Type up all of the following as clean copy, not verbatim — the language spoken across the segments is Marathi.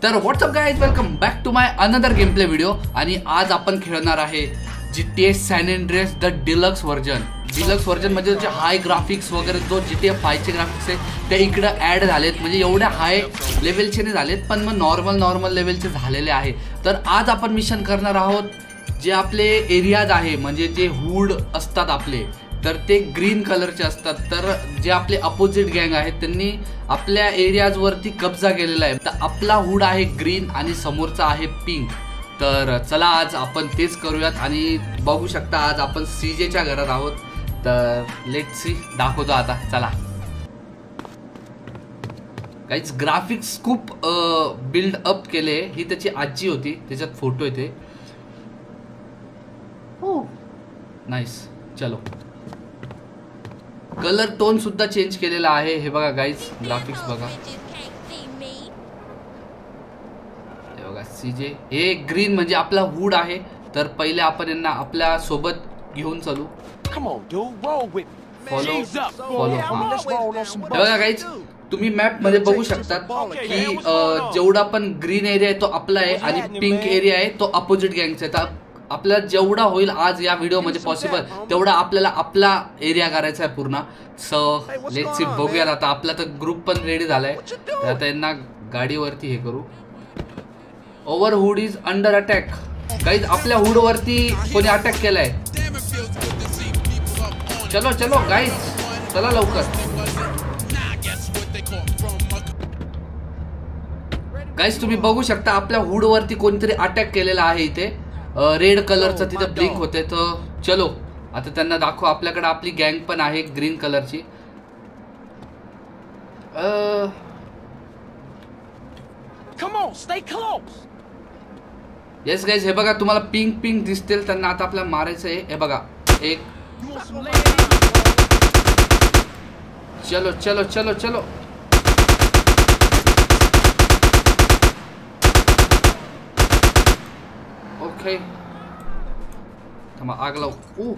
तर what's up guys, welcome back to my another game play video. आणि आज आपण खेळणार आहे GTA San Andreas the deluxe version. Deluxe version म्हणजे जे हाय ग्राफिक्स वगैरे जो GTA 5 चे ग्राफिक्स आहे ते इकडे ॲड झालेत. म्हणजे एवढ्या हाय लेवलचे नाही झालेत, पण मग नॉर्मल लेवलचे झालेले आहे. तर आज आपण मिशन करणार आहोत जे आपले एरियाज आहे, म्हणजे जे हुड असतात आपले, तर ते ग्रीन कलरचे असतात. तर जे आपले अपोजिट गँग आहेत त्यांनी आपल्या एरियाजवरती कब्जा केलेला आहे. तर आपला हुड आहे ग्रीन आणि समोरचा आहे पिंक. तर चला आज आपण तेच करूयात. आणि बघू शकता आज आपण CJच्या घरात आहोत. तर लेट्स सी, दाखवतो आता. चला काहीच ग्राफिक्स खूप बिल्ड अप केले. ही त्याची आजी होती, त्याच्यात फोटो येते. हो नाईस. चलो, कलर टोन सुद्धा चेंज केलेला आहे. हे बघा गाईज, ग्राफिक्स बघा. हे बघा CJ, हे ग्रीन म्हणजे आपला हुड आहे. तर पहिले आपण यांना आपल्या सोबत घेऊन चालू. फॉलो. हे बघा गाईज, तुम्ही मॅप मध्ये बघू शकता की जेवढा पण ग्रीन एरिया आहे तो आपला आहे आणि पिंक एरिया आहे तो अपोजिट गँगचा आहे. तर आपल्याला जेवढा होईल आज या व्हिडिओमध्ये पॉसिबल तेवढा आपल्याला आपला एरिया करायचा आहे पूर्ण. सो लेट्स सी, बघूयात आता. आपला तर ग्रुप पण रेडी झालाय. तर आता यांना गाडीवरती हे करू. Over hood is under attack. Guys, आपल्या हुड वरती कोणी अटॅक केलाय. चलो चलो गाईज, चला लवकर. गाईज, तुम्ही बघू शकता आपल्या हुड वरती कोणतरी अटॅक केलेला आहे. इथे रेड कलरचं तिथं ब्लिंक होते. तर चलो आता त्यांना दाखव. आपल्याकडे आपली गँग पण आहे ग्रीन कलरची. येस गाईज, हे बघा तुम्हाला पिंक दिसतील. त्यांना आता आपल्याला मारायचं आहे. हे बघा, एक. चलो चलो चलो चलो. ओके, आग लावू.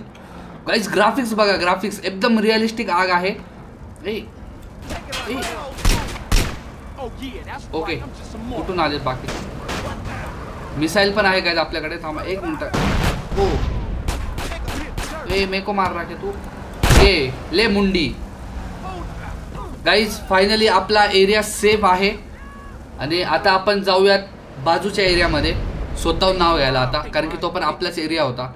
गाईज, ग्राफिक्स बघा, ग्राफिक्स एकदम रिअलिस्टिक आग आहे. ओके, कुठून आले बाकी. मिसाईल पण आहे गाईज आपल्याकडे. थांबा एक मिनिट. हो, मेको मार रहा है तू. ले मुंडी. गाईज, फायनली आपला एरिया सेफ आहे. आणि आता आपण जाऊयात बाजूच्या एरियामध्ये स्वतःहून नाव घ्यायला आता, कारण की तो पण आपलाच एरिया होता.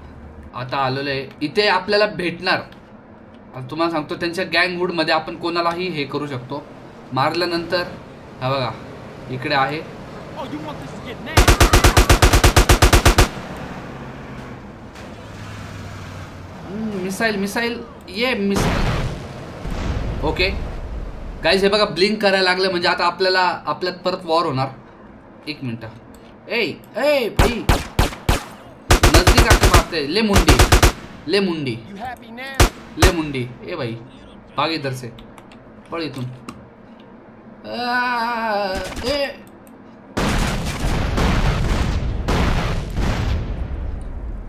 आता आलेलो आहे इथे. आपल्याला भेटणार, तुम्हाला सांगतो, त्यांच्या गँग मध्ये आपण कोणालाही हे करू शकतो मारल्यानंतर. हा बघा, इकडे आहे. मिसाईल ये मिसाईल. ओके गाईज, हे बघा ब्लिंक करायला लागलं. म्हणजे आता आपल्यात परत वॉर होणार. एक मिनिट. ए भाई, नजदीक आके मारते. ले मुंडी. ए भाई, भाग इधर से, पड़ इथून.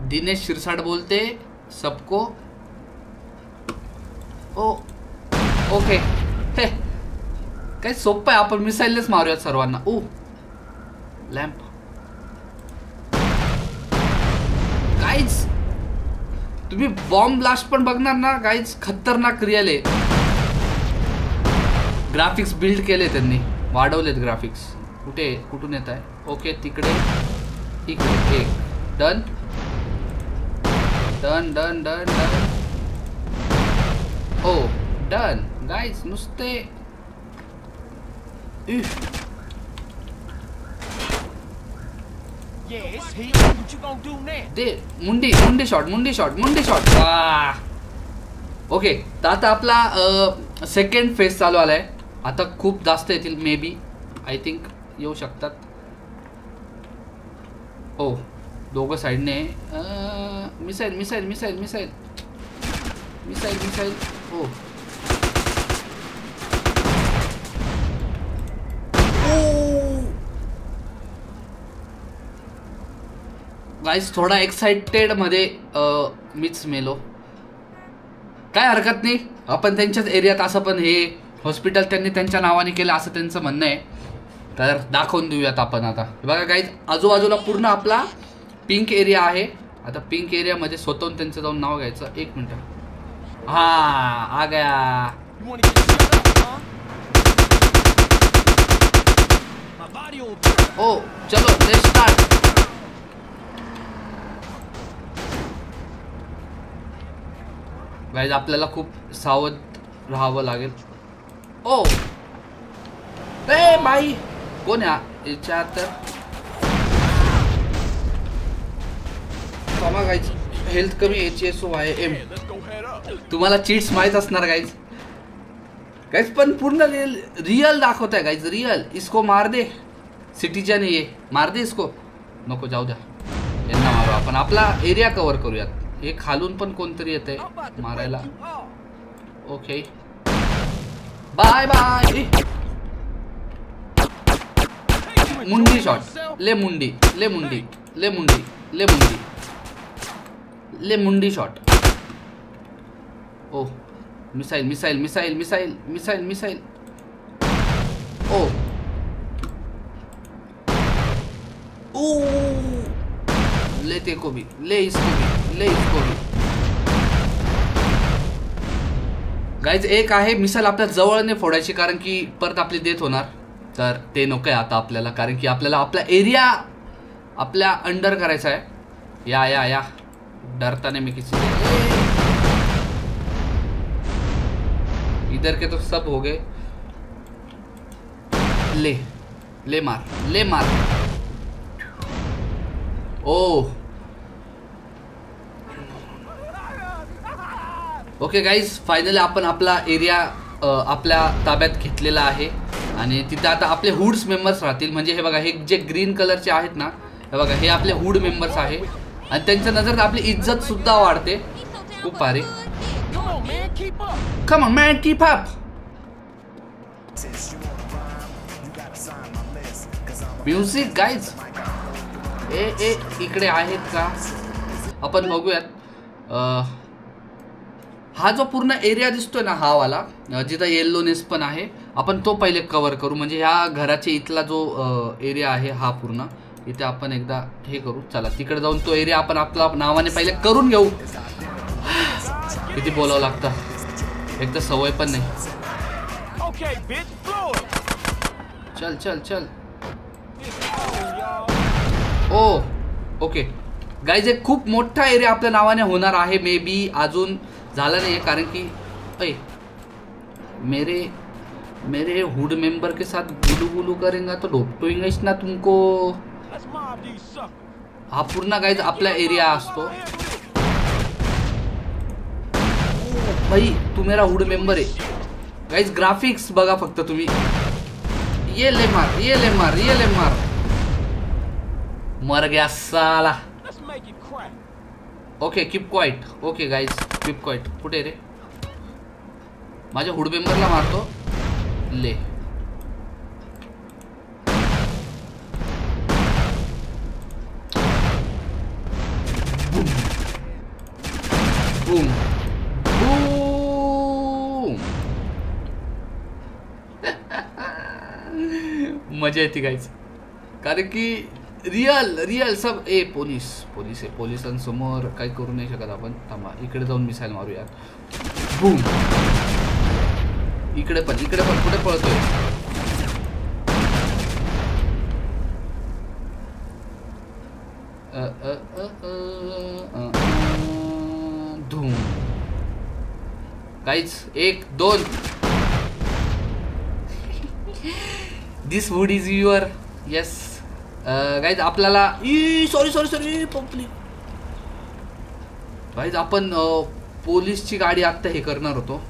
दिनेश शिरसाट बोलते सबको. ओके, हे काय सोपं आहे. आपण मिसाईलच मारूयात सर्वांना. लॅम्प. गाईज, तुम्ही बॉम्ब ब्लास्ट पण बघणार ना गाईज, खतरनाक रिअल आहे. ग्राफिक्स बिल्ड केले त्यांनी, वाढवलेत ग्राफिक्स. कुठून येत आहे. ओके, तिकडे एक. डन. ओ डन गाईज. नुसते दे मुंडी शॉट. ओके, तर आता आपला सेकंड फेज चालू आलाय. आता खूप जास्त येतील, मे बी, आय थिंक येऊ शकतात. हो, दोघं साईडने. मिसाईल. हो, गाईज, थोडा एक्साइटेड मध्ये मीच मेलो. काय हरकत नाही, आपण त्यांच्याच एरियात. असं पण हे हॉस्पिटल त्यांनी त्यांच्या नावाने केलं असं त्यांचं म्हणणं आहे. तर दाखवून देऊयात आपण आता. बघा गाईज, आजूबाजूला पूर्ण आपला पिंक एरिया आहे. आता पिंक एरियामध्ये स्वतःहून त्यांचं जाऊन नाव घ्यायचं. 1 मिनिट. हा आ गया. ओ चलो लेट्स स्टार्ट. गाईज आपल्याला खूप सावध राहावं लागेल. ओ ए बाई कोण आहे याच्यात? गाईज हेल्थ कमी HSOYM. तुम्हाला चीट्स माहित असणार गाईज. गाईज पण पूर्ण रियल दाखवत आहे गाईज. रियल. इसको मार दे. सिटीच्या नाही आहे. मार दे इसको. नको जाऊ द्या, यांना मारू आपण. आपला एरिया कव्हर करूयात. हे खालून पण कोणतरी येत आहे मारायला. Okay bye bye. मुंडी शॉट. ले मुंडी ले मुंडी ले मुंडी ले मुंडी ले मुंडी शॉट. ओ missile missile missile missile missile missile. ओ ले तेको भी, ले इसको भी, ले इसको भी. गाईज एक आहे मिसाईल आपल्या जवळने फोडायची, कारण की परत आपली डेथ होणार. तर ते नको आहे आता आपल्याला, कारण की आपल्याला आपला एरिया आपल्या अंडर करायचा आहे. या या या डरता नहीं मैं किसी से. इधर के तो सब हो गए. ले ले मार ले मार. ओ ओके गाईज, फायनली आपण आपला एरिया आपल्या ताब्यात घेतलेला आहे. आणि तिथं आता आपले हुड्स मेंबर्स राहतील. म्हणजे हे बघा, हे जे ग्रीन कलरचे आहेत ना, हे बघा हे आपले हुड मेंबर्स आहे. आणि त्यांच्या नजरेत आपली इज्जत सुद्धा वाढते. खूप भारी. Come on man keep up. Music guys. ए इकडे आहेत का? आपण बघूयात. हा जो पूर्ण एरिया दिसतोय ना, हा वाला जिथं येल्लोनेस पण आहे, आपण तो पहिले कव्हर करू. म्हणजे ह्या घराच्या इथला जो एरिया आहे हा पूर्ण, इथे आपण एकदा हे करू. चला तिकडे जाऊन तो एरिया आपण आपला नावाने पहिले करून घेऊ. किती बोलावं लागतं, एक तर सवय पण नाही. चल चल चल. ओ ओके गाईज, एक खूप मोठा एरिया आपल्या नावाने होणार आहे. मे बी अजून झाला नाही आहे, कारण की अय मेरे हुड मेंबर के साथ गुलू गुलू करेंगा तो ढोपटोईंगच ना तुमको. हा पूर्ण गाईज आपला एरिया असतो. भाई तू मेरा हुड मेंबर आहे. गाईज ग्राफिक्स बघा फक्त तुम्ही. ये ले मार ये ले मार ये ले मार. मर गया साला. Okay keep quiet. Okay guys keep quiet. कुठे रे? माझ्या हुड मेंबरला मारतो. ले बूम बूम. मजा येते गाईज, कारण की रिअल सब. ए पोलीस पोलीस आहे. पोलिसांसमोर काही करू नाही शकत आपण. थांबा, इकडे जाऊन मिसाईल मारूयात. बूम. इकडे पण कुठे पळतोय? धूम. Guys 1 2. This wood is your. Yes guys, आपल्याला सॉरी पब्लिक. गाईज आपण पोलीसची गाडी आत्ता हे करणार होतो.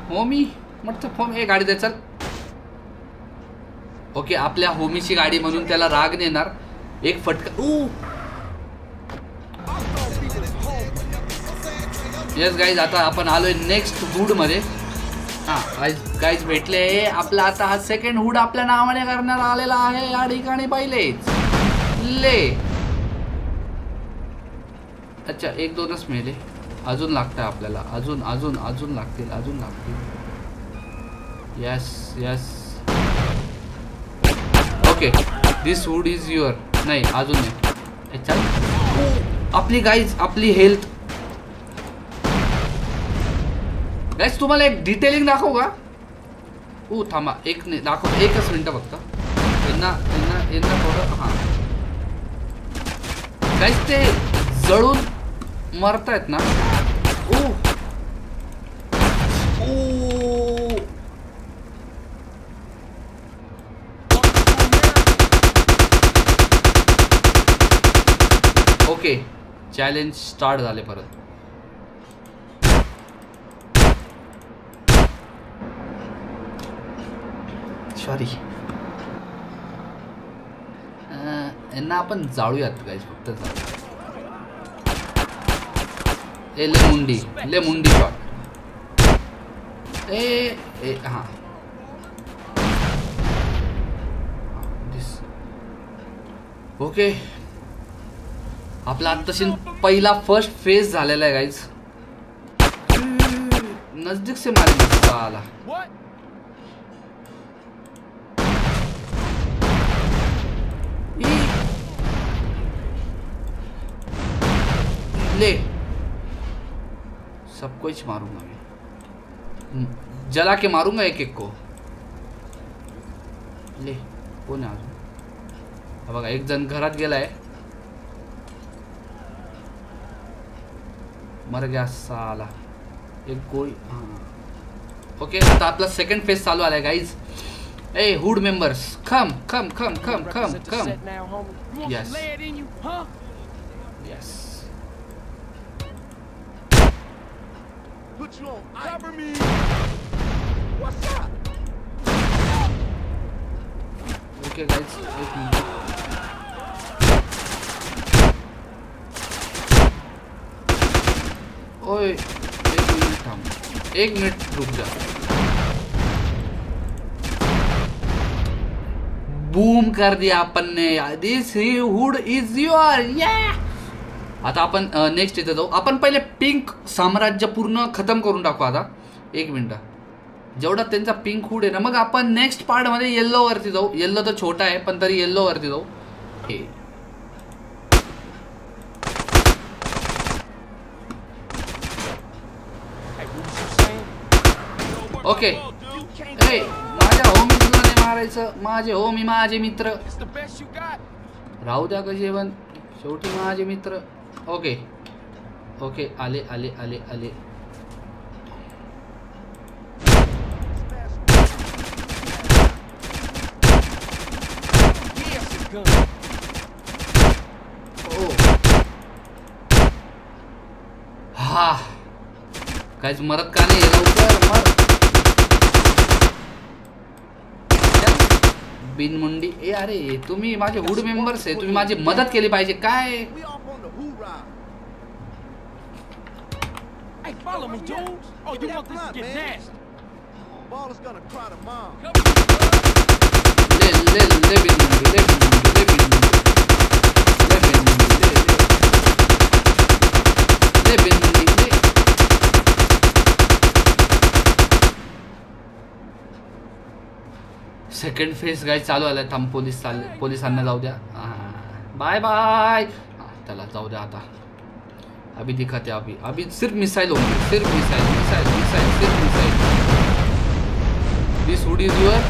होमी म्हटलं फॉर्म हे गाडी द्या. चल ओके, आपल्या होमीची गाडी म्हणून त्याला राग नेणार. एक फटका. येस गाईज, आता आपण आलोय नेक्स्ट हुड मध्ये. हा गाईज भेटले. आपला आता हा सेकंड हुड आपल्या नावाने करण्यात आलेला आहे या ठिकाणी. पहिले ले. अच्छा 1 2च मेले. अजून लागतं आपल्याला. अजून लागतील. Yes yes okay this wood is your. नाही अजून नाही. चल आपली गाईज आपली हेल्थ. गाईज तुम्हाला एक डिटेलिंग दाखवू का? थांबा एक नाही दाखव. एकच मिनटं फक्त. यांना थोडं हां गाईज ते जळून मरतायत ना. ओके चॅलेंज स्टार्ट झाले परत. सॉरी यांना आपण जाळूयात गाईज फक्त जाळू. ले मुंडी शॉट. हां ओके आपला आत्ताशी पहिला फर्स्ट फेज झालेला आहे गाईज. नजदीक से मारे आला. ले सबको ही मारूंगा मैं. जला के मारूंगा एक एक को. ले कोण आहे अजून? बघा एक जण घरात गेलाय. मर गया साला. एक गोळी. ओके आता आपला सेकंड फेज चालू आलाय guys. A hood members come come come come come come. Yes yes Put you on. Cover me. What's up? Okay, guys. ओए एक मिनट रुक जा. बूम कर दिया अपन ने. दिस हुड इज युअर. आता आपण नेक्स्ट इथे जाऊ. आपण पहिले पिंक साम्राज्य पूर्ण खतम करून टाकू. आता एक मिनिट जेवढा त्यांचा पिंक हुड आहे ना मग आपण नेक्स्ट पार्ट मध्ये येल्लो वरती जाऊ. येल्लो तर छोटा आहे पण तरी येल्लो वरती जाऊ. ओके माझ्या होमीला नाही मारायचं. माझे होमी माझे मित्र राहू द्या कसे पण शेवटी माझे मित्र. ओके ओके आले आले आले आले. हा काहीच मरत का नाही लवकर मर. बिनमुंडी. ए अरे तुम्ही माझे हुड मेंबर्स आहे. तुम्ही माझी मदत केली पाहिजे काय. Hey, follow me, dudes. Oh, you want this to get nasty? Ball is gonna cry to mom. ले बिनमुंडी. सेकंड फेज गाइस चालू आलाय. थांब पोलिसांना जाऊ द्या. Bye bye. त्याला जाऊ द्या आता. अभी दिखाते अभी सिर्फ मिसाइल होंगे. सिर्फ missile. This hood is your.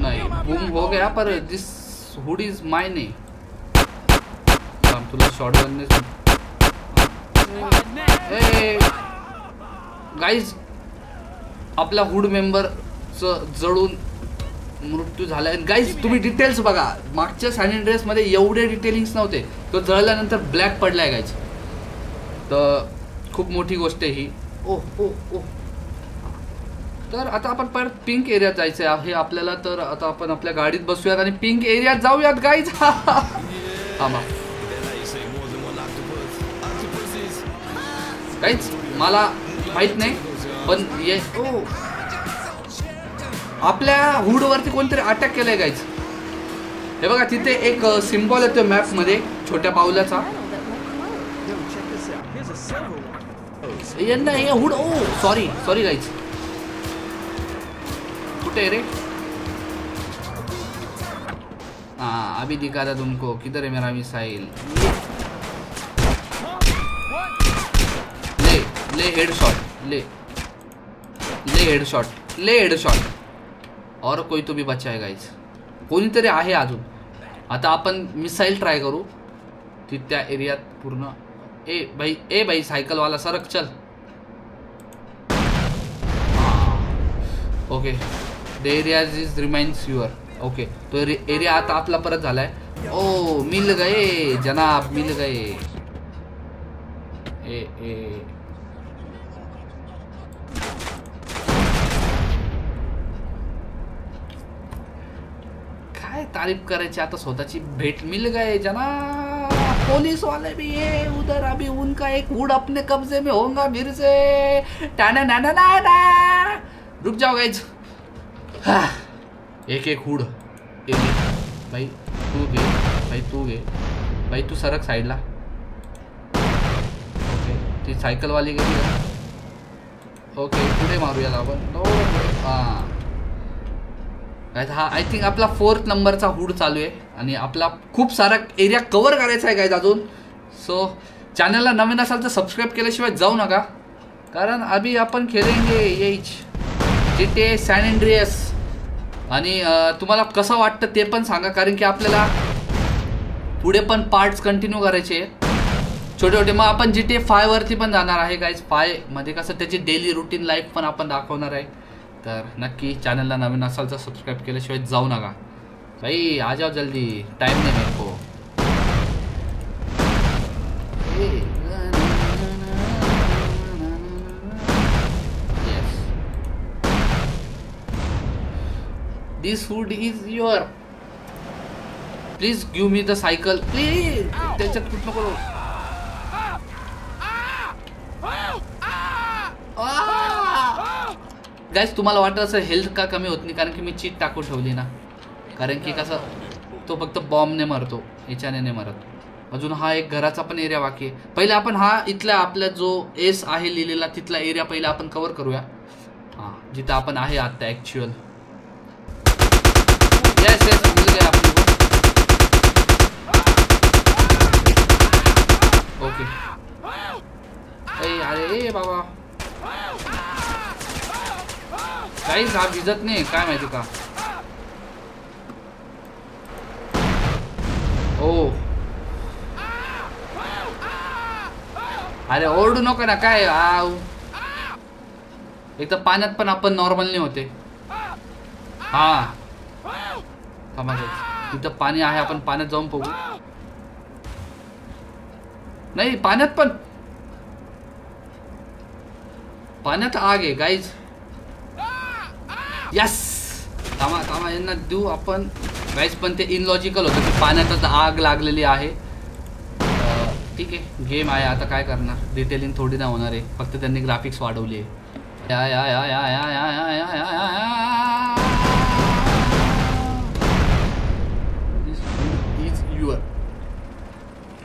नहीं बूम हो गया पर दिस हुड इज माइन. तुला शॉट बनने गाइज आपला हुड मेंबरचं जळून मृत्यू झाला. गाईज तुम्ही डिटेल्स बघा. मागच्या सॅन अँड्रेअस मध्ये एवढे डिटेलिंग्स नव्हते. तो जळल्यानंतर ब्लॅक पडलाय गाईज. तर खूप मोठी गोष्ट आहे ही. ओ ओ ओ तर आता आपण परत पिंक एरियात जायचं आहे आपल्याला. तर आता आपण आपल्या गाडीत बसूयात आणि पिंक एरियात जाऊयात गाईज. थांबा गाईज मला माहित नाही पण ये आपल्या हुड वरती कोणतरी अटॅक केलाय गाईज. हे बघा तिथे एक सिम्बॉल येतो मॅप मध्ये छोट्या पावलाचा. यांना हे हुड ओ सॉरी सॉरी गाईज कुठे रे हाँ अभी दिखा था तुमको किधर है मेरा मिसाइल ले ले हेडशॉट ले हेडशॉट और कोई तो भी बचा है गाईज कोणीतरी आहे अजून आता आपण मिसाईल ट्राय करू ती त्या एरियात पूर्ण ए भाई सायकल वाला सरक चल okay the area is reminds your okay तो एरिया आता आपला परत झालाय ओ मिल गए जनाब मिल गए ए काय तारीफ करायची आता स्वतःची भेट मिल गए जनाब पुलिस वाले भी है उधर अभी उनका एक हुड अपने कब्जे में होगा फिर से टाना ना ना ना ना रुक जाओ गाइज एक एक हुड भाई तू घे भाई तू सरक साईडला ओके ती सायकल वाली गेली ओके पुढे मारूया आपण हा आय थिंक आपला 4th नंबरचा हुड चालू आहे आणि आपला खूप सारा एरिया कव्हर करायचा आहे गाईज अजून सो चॅनलला नवीन असाल तर सबस्क्राईब केल्याशिवाय जाऊ नका कारण अभी आपण खेळेंगे येच GTA सॅन एंड्रियास आणि तुम्हाला कसं वाटतं ते पण सांगा कारण की आपल्याला पुढे पण पार्ट्स कंटिन्यू करायचे छोटे छोटे मग आपण GTA 5 वरती पण जाणार आहे गाईज 5 मध्ये कसं त्याची डेली रुटीन लाईफ पण आपण दाखवणार आहे तर नक्की चॅनलला नवीन असाल तर सबस्क्राईब केल्याशिवाय जाऊ नका भाई आ जाओ जल्दी टाइम नहीं मेरे को this hood is your please give me the cycle please त्याच्यात कुठं नको गाइस तुम्हाला वाटत असेल हेल्थ का कमी होत नाही कारण की मी चीट टाकून ठेवली ना कारण की कसं तो फक्त बॉम्बने मरतो याच्याने नाही मरत अजून हा एक घराचा पण एरिया बाकी आहे पहिले आपण हा इथला आपला जो एस आहे लिहिलेला तिथला एरिया पहिला आपण कव्हर करूया हां जिथं आपण आहे आता ॲक्च्युअल यस यस मिल गया आपको ओके अरे बाबा काहीच हा भिजत नाही काय माहिती का ओ अरे ओरडू नको ना काय एक तर पाण्यात पण आपण नॉर्मल नाही होते हा तिथं पाणी आहे आपण पाण्यात जाऊन बघू नाही पाण्यात पण पाण्यात आग आहे गाईज यस थांबा यांना देऊ आपण गाईज पण ते इनलॉजिकल होतं की पाण्यातच आग लागलेली आहे ठीक आहे गेम आहे आता काय करणार डिटेलिंग थोडी नाही होणार आहे फक्त त्यांनी ग्राफिक्स वाढवली आहे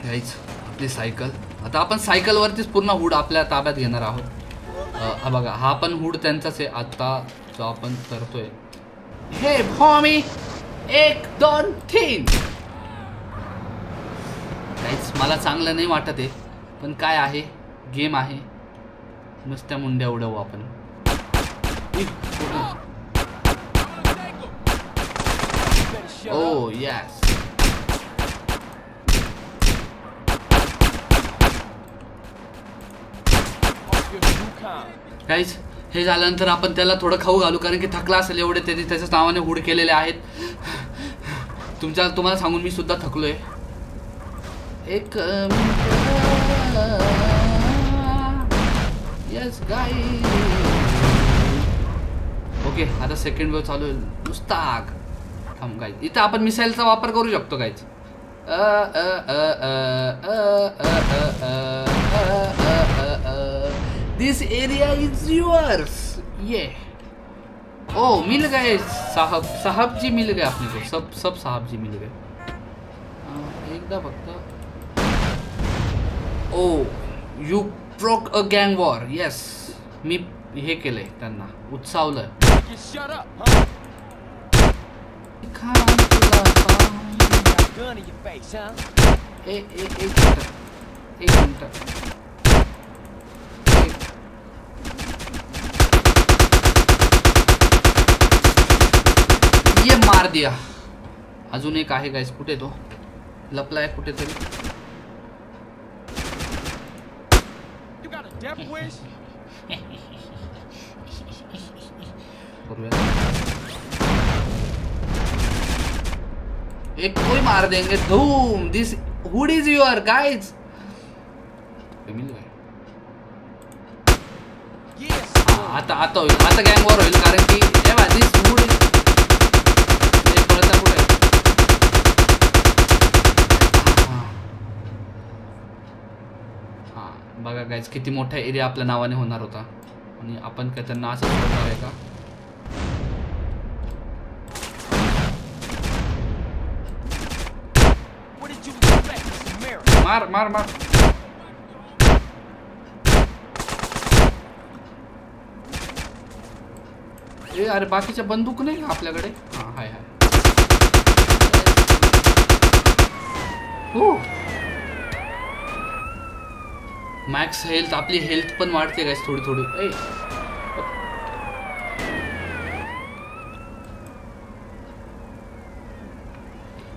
गाईज आपली सायकल आता आपण सायकलवरतीच पूर्ण हुड आपल्या ताब्यात घेणार आहोत हा बघा हा पण हुड त्यांचाच आहे आता जो आपण करतोय हे भॉमी 1 2 3 गाईज मला चांगलं नाही वाटत आहे पण काय आहे गेम आहे नुसत्या मुंड्या उडवू आपण ओ यस गाईज हे झाल्यानंतर आपण त्याला थोडं खाऊ घालू कारण की थकला असेल एवढे त्यांनी त्याच्याच नावाने हुड केलेले आहेत तुम्हाला सांगून मी सुद्धा थकलोय एक यस गाईज ओके आता सेकंड वेव्ह चालू आहे नुसता आग थांब गाईज इथं आपण मिसाईलचा वापर करू शकतो guys This area is yours. Yeah. Oh, mill गए साहब जी मिल गए अपने को सब साहब जी मिल गए एकदा फक्त ओ यू स्ट्रोक अ गँग वॉर. येस, मी हे केलंय, त्यांना उत्सावलं. You shut up, huh? Gun in your face, huh? एक मिनिट. ये मार दिया. अजून एक आहे गाइस. कुठे तो लपलाय कुठेतरी. You got a death wish? एक कोई मार देंगे. धूम. दिस हुड इज युअर गाइज. आता होईल. आता गँग वॉर होईल कारण की दिस हुड बघा गाइज किती मोठा एरिया आपल्या नावाने होणार होता आणि आपण काय त्यांना असं सोडणार आहे का. मार मार मार. ए अरे बाकीच्या बंदूक नाही का आपल्याकडे. हा हाय हाय. हो मॅक्स हेल्थ. आपली हेल्थ पण वाढते गाइस थोडी थोडी. ए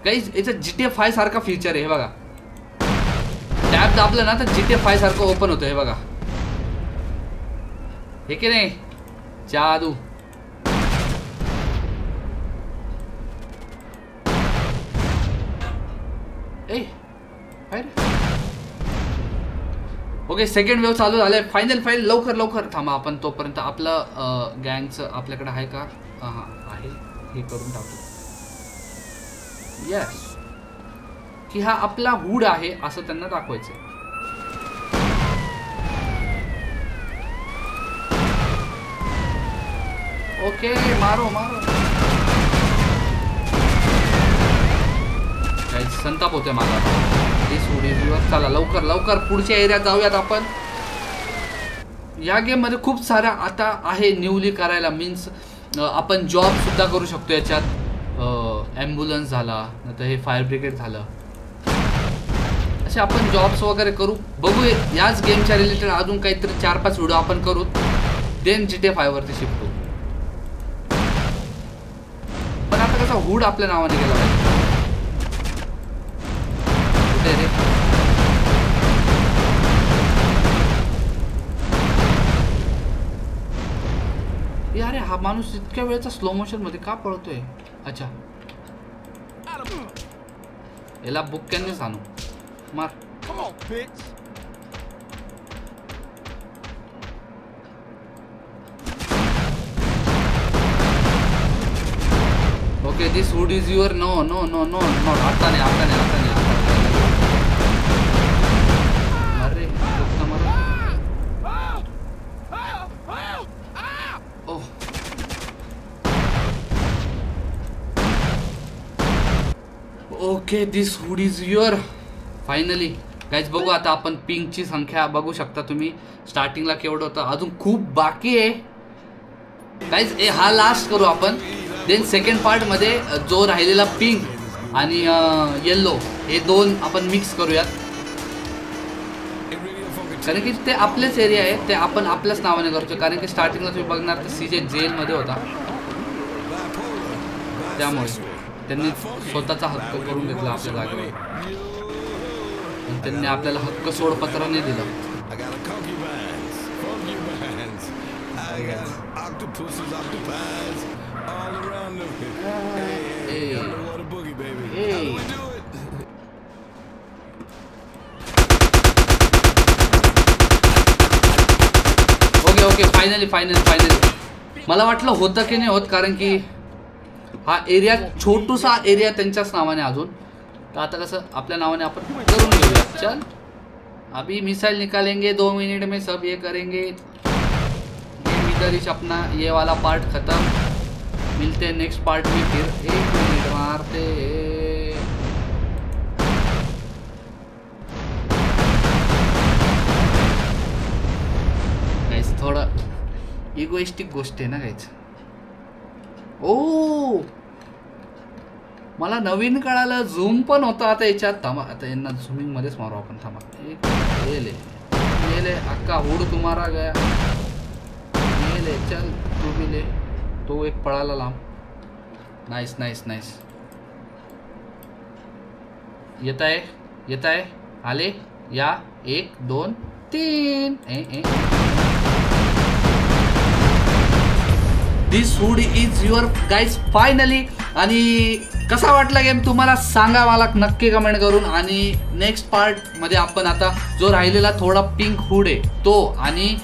गाइस याचं GTA 5 सारखा फीचर आहे हे बघा. टॅब दाबलं ना तर GTA 5 सारखं ओपन होतं हे बघा. हे की नाही जादू. ए ओके सेकंड वेव्ह चालू झालाय. फायनल लवकर लवकर थांबा. आपण तोपर्यंत आपलं गँगचं आपल्याकडे आहे का. हां आहे. हे करून टाकू. यस की हा आपला हुड आहे असं त्यांना दाखवायचं. ओके मारो मारो. काही संताप होतोय माझा. चला लवकर लवकर पुढच्या एरियात जाऊयात आपण. या गेम मध्ये खूप साऱ्या आता आहे न्यूली करायला. मीन्स आपण जॉब सुद्धा करू शकतो याच्यात. ॲम्ब्युलन्स झाला नंतर हे फायर ब्रिगेड झालं. असे आपण जॉब्स वगैरे करू. बघू याच गेमच्या रिलेटेड अजून काहीतरी 4-5 व्हिडिओ आपण करू. देन GTA 5 वरती शिफ्ट होऊ. पण आता कसा हुड आपल्या नावाने गेला पाहिजे. कुठे रे. अरे हा माणूस इतक्या वेळेचा स्लो मोशन मध्ये का पळतोय. अच्छा याला बुक्क्यांनीच आणू. मार. Okay this wood is your. No no no no no. आता नाही आता नाही आता नाही. अरे okay this hood is your. Finally guys बघू आता आपण पिंकची संख्या बघू शकता तुम्ही. स्टार्टिंगला केवढं होतं. अजून खूप बाकी आहे गाइज. हा लास्ट करू आपण. देन सेकंड पार्ट मध्ये जो राहिलेला पिंक आणि येल्लो हे दोन आपण मिक्स करूयात. कारण की ते आपलेच एरिया आहे. ते आपण आपल्याच नावाने करतो. कारण की स्टार्टिंगला तुम्ही बघणार तर CJ जेलमध्ये होता. त्यामुळे त्यांनी स्वतःचा हक्क करून घेतला आपल्या जागेवर. त्यांनी आपल्याला हक्क सोडपत्र नाही दिलं. ओके ओके फायनली मला वाटलं होतं की नाही होत. कारण की हा एरिया छोटूसा एरिया त्यांच्याच नावाने अजून. तर आता कसं आपल्या नावाने आपण करून घेऊया. चल अभी मिसाइल निकालेंगे 2 मिनट में सब ये करेंगे. इधर अपना ये वाला पार्ट खत्म. मिलते हैं नेक्स्ट पार्ट में फिर. 1 मिनट मारते. थोडं इगोइस्टिक गोष्ट आहे ना काहीच. ओ मला नवीन कळालं झूम पण होतं आता याच्यात. थांबा आता यांना झूमिंग मध्येच मारू आपण. थांबा एक ये ले अक्का हुड तुम्हारा गया. ये ले चल तू भी ले. तो एक पळाला लांब. Nice nice nice. येत आहे आले या 1 2 3. This hood is your guys finally. आणि कसा वाटला गेम तुम्हाला सांगा मला नक्की कमेंट करून. आणि नेक्स्ट पार्टमध्ये आपण आता जो राहिलेला थोडा पिंक हुड आहे तो आणि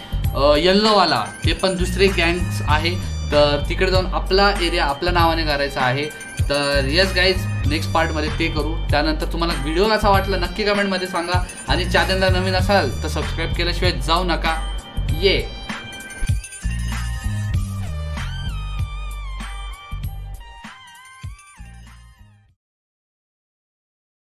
येल्लोवाला ते पण दुसरे गँग्स आहे तर तिकडे जाऊन आपला एरिया आपल्या नावाने करायचा आहे. तर येस गाईज नेक्स्ट पार्टमध्ये ते करू. त्यानंतर तुम्हाला व्हिडिओ कसा वाटला नक्की कमेंटमध्ये सांगा. आणि चॅनलला नवीन असाल तर सबस्क्राईब केल्याशिवाय जाऊ नका. ये